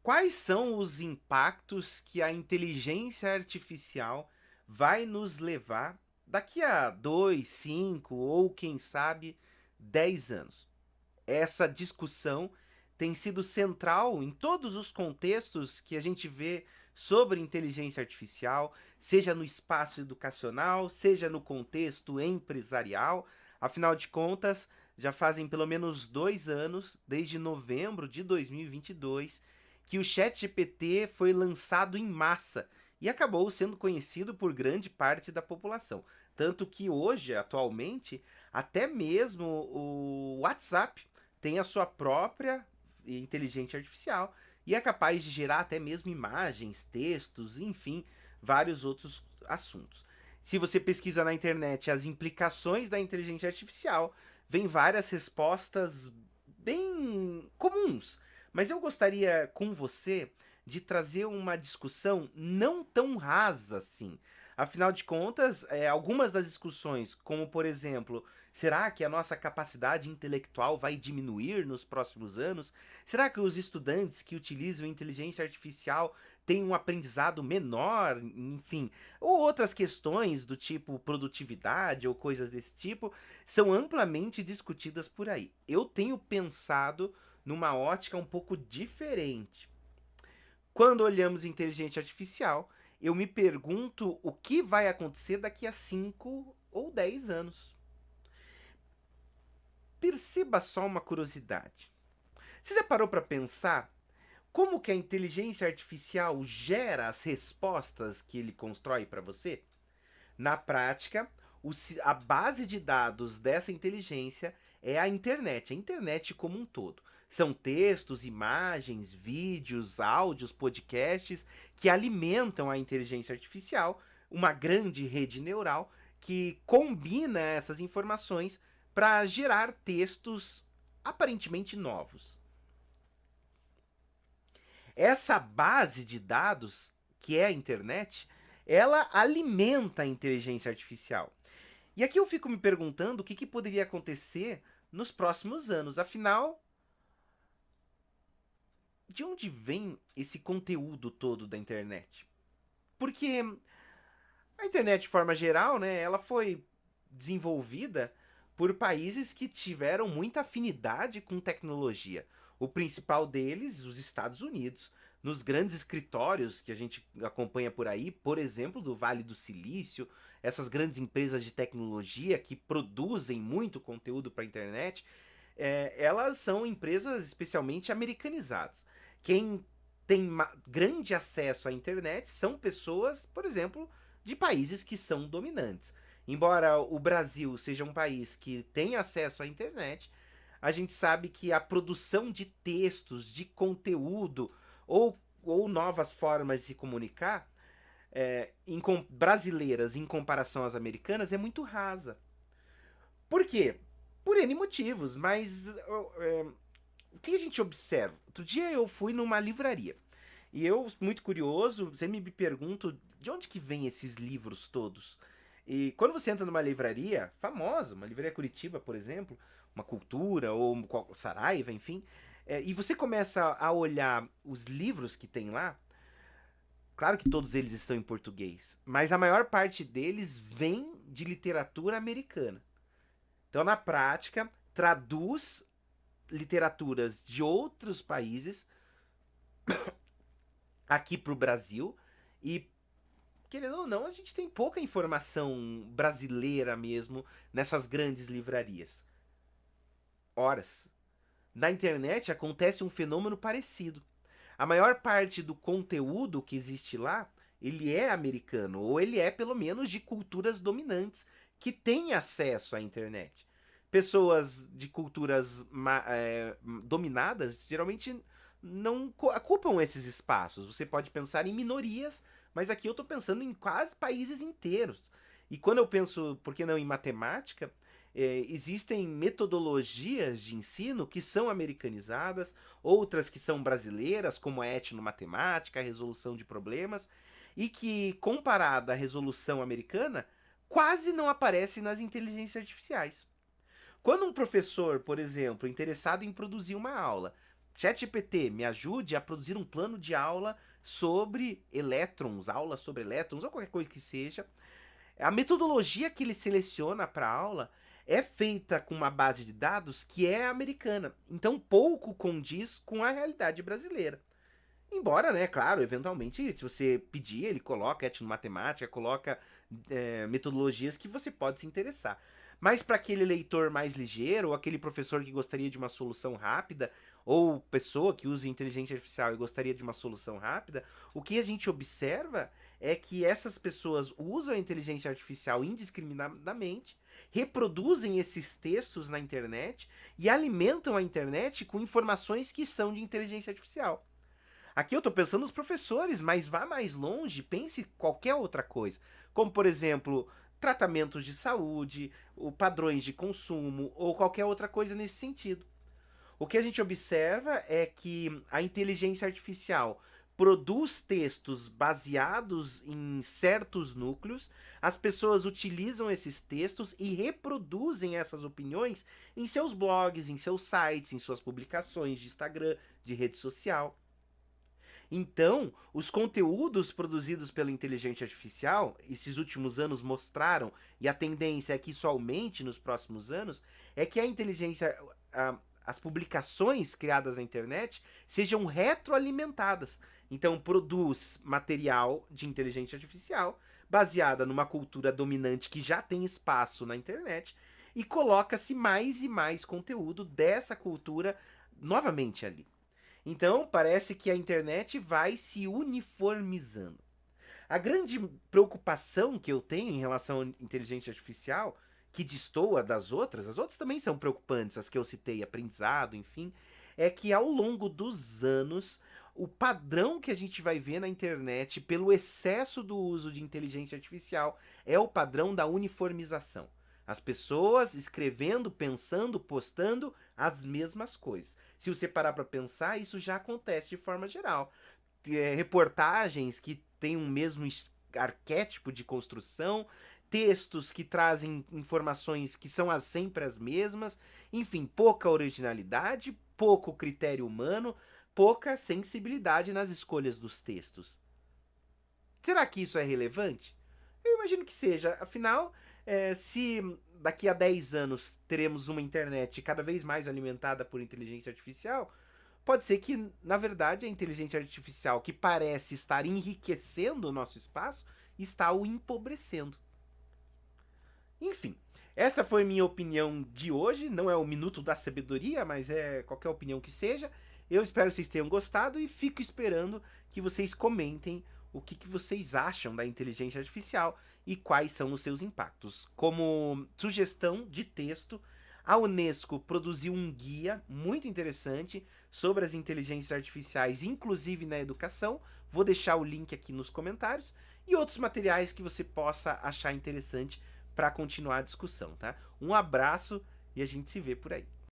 Quais são os impactos que a inteligência artificial vai nos levar daqui a 2, 5 ou quem sabe 10 anos? Essa discussão tem sido central em todos os contextos que a gente vê sobre inteligência artificial, seja no espaço educacional, seja no contexto empresarial. Afinal de contas, já fazem pelo menos 2 anos, desde novembro de 2022, que o ChatGPT foi lançado em massa e acabou sendo conhecido por grande parte da população. Tanto que hoje, atualmente, até mesmo o WhatsApp tem a sua própria inteligência artificial e é capaz de gerar até mesmo imagens, textos, enfim, vários outros assuntos. Se você pesquisa na internet as implicações da inteligência artificial, vem várias respostas bem comuns. Mas eu gostaria com você de trazer uma discussão não tão rasa assim. Afinal de contas, algumas das discussões, como por exemplo, será que a nossa capacidade intelectual vai diminuir nos próximos anos? Será que os estudantes que utilizam inteligência artificial têm um aprendizado menor? Enfim, ou outras questões do tipo produtividade ou coisas desse tipo são amplamente discutidas por aí. Eu tenho pensado numa ótica um pouco diferente. Quando olhamos inteligência artificial, eu me pergunto o que vai acontecer daqui a 5 ou 10 anos. Perceba só uma curiosidade. Você já parou para pensar como que a inteligência artificial gera as respostas que ele constrói para você? Na prática, a base de dados dessa inteligência é a internet como um todo. São textos, imagens, vídeos, áudios, podcasts que alimentam a inteligência artificial, uma grande rede neural que combina essas informações para gerar textos aparentemente novos. Essa base de dados, que é a internet, ela alimenta a inteligência artificial. E aqui eu fico me perguntando o que poderia acontecer nos próximos anos. Afinal, de onde vem esse conteúdo todo da internet? Porque a internet, de forma geral, né, ela foi desenvolvida por países que tiveram muita afinidade com tecnologia. O principal deles, os Estados Unidos. Nos grandes escritórios que a gente acompanha por aí, por exemplo, do Vale do Silício, essas grandes empresas de tecnologia que produzem muito conteúdo para a internet, elas são empresas especialmente americanizadas. Quem tem grande acesso à internet são pessoas, por exemplo, de países que são dominantes. Embora o Brasil seja um país que tem acesso à internet, a gente sabe que a produção de textos, de conteúdo ou novas formas de se comunicar brasileiras em comparação às americanas é muito rasa. Por quê? Por N motivos, mas o que a gente observa? Outro dia eu fui numa livraria e eu, muito curioso, sempre me pergunto de onde que vem esses livros todos. E quando você entra numa livraria famosa, uma livraria Curitiba, por exemplo, uma Cultura ou Saraiva, enfim, e você começa a olhar os livros que tem lá, claro que todos eles estão em português, mas a maior parte deles vem de literatura americana. Então, na prática, traduz literaturas de outros países aqui para o Brasil e, querendo ou não, a gente tem pouca informação brasileira mesmo nessas grandes livrarias. Horas. Na internet acontece um fenômeno parecido. A maior parte do conteúdo que existe lá, ele é americano, ou ele é pelo menos de culturas dominantes que têm acesso à internet. Pessoas de culturas dominadas geralmente não ocupam esses espaços. Você pode pensar em minorias, mas aqui eu estou pensando em quase países inteiros. E quando eu penso, por que não em matemática, existem metodologias de ensino que são americanizadas, outras que são brasileiras, como a etnomatemática, a resolução de problemas, e que, comparada à resolução americana, quase não aparecem nas inteligências artificiais. Quando um professor, por exemplo, interessado em produzir uma aula, ChatGPT, me ajude a produzir um plano de aula sobre elétrons, aula sobre elétrons ou qualquer coisa que seja. A metodologia que ele seleciona para a aula é feita com uma base de dados que é americana, então pouco condiz com a realidade brasileira. Embora, né, claro, eventualmente, se você pedir, ele coloca etnomatemática, coloca metodologias que você pode se interessar. Mas para aquele leitor mais ligeiro, ou aquele professor que gostaria de uma solução rápida, ou pessoa que usa inteligência artificial e gostaria de uma solução rápida, o que a gente observa é que essas pessoas usam a inteligência artificial indiscriminadamente, reproduzem esses textos na internet e alimentam a internet com informações que são de inteligência artificial. Aqui eu tô pensando nos professores, mas vá mais longe, pense qualquer outra coisa. Como, por exemplo, tratamentos de saúde, ou padrões de consumo, ou qualquer outra coisa nesse sentido. O que a gente observa é que a inteligência artificial produz textos baseados em certos núcleos, as pessoas utilizam esses textos e reproduzem essas opiniões em seus blogs, em seus sites, em suas publicações de Instagram, de rede social. Então, os conteúdos produzidos pela inteligência artificial, esses últimos anos mostraram, e a tendência é que isso aumente nos próximos anos, é que a inteligência, as publicações criadas na internet sejam retroalimentadas. Então, produz material de inteligência artificial baseada numa cultura dominante que já tem espaço na internet e coloca-se mais e mais conteúdo dessa cultura novamente ali. Então, parece que a internet vai se uniformizando. A grande preocupação que eu tenho em relação à inteligência artificial, que destoa das outras, as outras também são preocupantes, as que eu citei, aprendizado, enfim, é que ao longo dos anos, o padrão que a gente vai ver na internet, pelo excesso do uso de inteligência artificial, é o padrão da uniformização. As pessoas escrevendo, pensando, postando as mesmas coisas. Se você parar para pensar, isso já acontece de forma geral. Reportagens que têm um mesmo arquétipo de construção, textos que trazem informações que são sempre as mesmas, enfim, pouca originalidade, pouco critério humano, pouca sensibilidade nas escolhas dos textos. Será que isso é relevante? Eu imagino que seja. Afinal, se daqui a 10 anos teremos uma internet cada vez mais alimentada por inteligência artificial, pode ser que, na verdade, a inteligência artificial, que parece estar enriquecendo o nosso espaço, está o empobrecendo. Enfim, essa foi minha opinião de hoje. Não é o Minuto da Sabedoria, mas é qualquer opinião que seja. Eu espero que vocês tenham gostado e fico esperando que vocês comentem o que vocês acham da inteligência artificial e quais são os seus impactos. Como sugestão de texto, a Unesco produziu um guia muito interessante sobre as inteligências artificiais, inclusive na educação. Vou deixar o link aqui nos comentários e outros materiais que você possa achar interessante para continuar a discussão, tá? Um abraço e a gente se vê por aí.